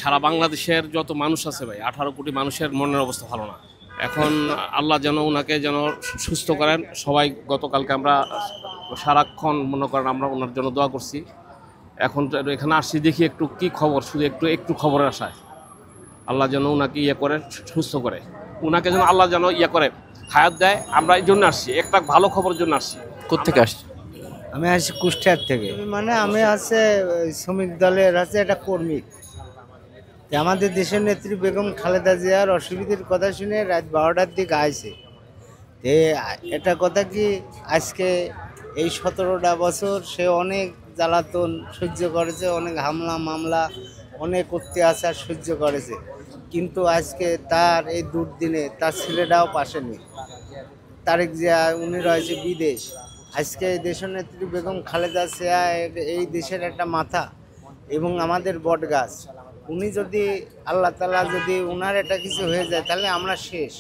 সারা বাংলাদেশের যত মানুষ আছে ভাই, 18 কোটি মানুষের মনের অবস্থা ভালো না। এখন আল্লাহ যেন ওনাকে যেন সুস্থ করেন। সবাই গতকালকে আমরা সারাক্ষণ মনে করেন আমরা ওনার জন্য দোয়া করছি। এখন এখানে আসছি দেখি একটু কি খবর, শুধু একটু খবরের আশায়। আল্লাহ যেন ওনাকে করে সুস্থ করে, ওনাকে যেন আল্লাহ যেন করে হায়াত দেয়। আমরা এই জন্য আসছি, একটা ভালো খবরের জন্য আসছি। কোত্থেকে আসছে? আমি আসছি কুষ্টিয়ার থেকে। মানে আমি আছে শ্রমিক দলের আছে একটা কর্মী। আমাদের দেশের নেত্রী বেগম খালেদা জিয়ার অসুবিধার কথা শুনে রাত 12টার দিকে আইছে। এটা কথা কি আজকে এই 17টা বছর সে অনেক জ্বালাতন সহ্য করেছে, অনেক হামলা মামলা, অনেক অত্যাচার সহ্য করেছে, কিন্তু আজকে তার এই দুর্দিনে তার ছেলেটাও পাশে নেই। তারেক জিয়া উনি রয়েছে বিদেশ। আজকে এই দেশের নেত্রী বেগম খালেদা জিয়া এই দেশের একটা মাথা এবং আমাদের বট গাছ। উনি যদি আল্লাহ তাআলা যদি উনার এটা কিছু হয়ে যায় তাহলে আমরা শেষ।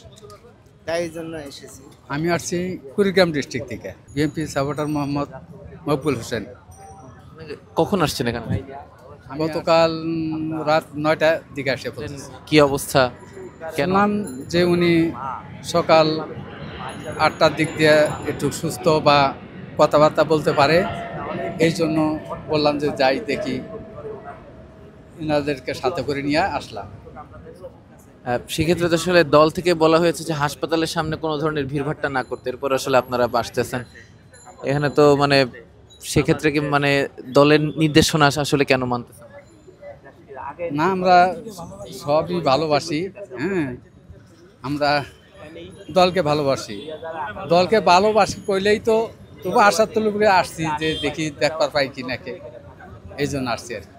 তাই জন্য এসেছি। আমি আসছি কুড়িগ্রাম ডিস্ট্রিক্ট থেকে, বিএনপি সাপোর্টার মোহাম্মদ মকবুল হোসেন। কখন আসছেন এখানে? গতকাল রাত 9টার দিকে আসে। কি অবস্থা? কেন? শুনলাম যে উনি সকাল 8টার দিক দিয়ে একটু সুস্থ বা কথাবার্তা বলতে পারে, এই জন্য বললাম যে যাই দেখি, এনাদেরকে সাথে করে নিয়ে আসলাম। সেক্ষেত্রে তো আসলে দল থেকে বলা হয়েছে যে হাসপাতালের সামনে কোনো ধরনের ভিড়ভাট্টা না করতে, এরপর আসলে আপনারা আসতেছেন এখানে, তো মানে সেক্ষেত্রে কি মানে দলের নির্দেশনা আসলে কেন মানতেছেন না? আমরা সবই ভালোবাসি, হ্যাঁ, আমরা দলকে ভালোবাসি কইলেই তো তবু আশার তুলে আসছি যে দেখি দেখবার পাই কি নাকি, এই জন্য আসছি আর কি।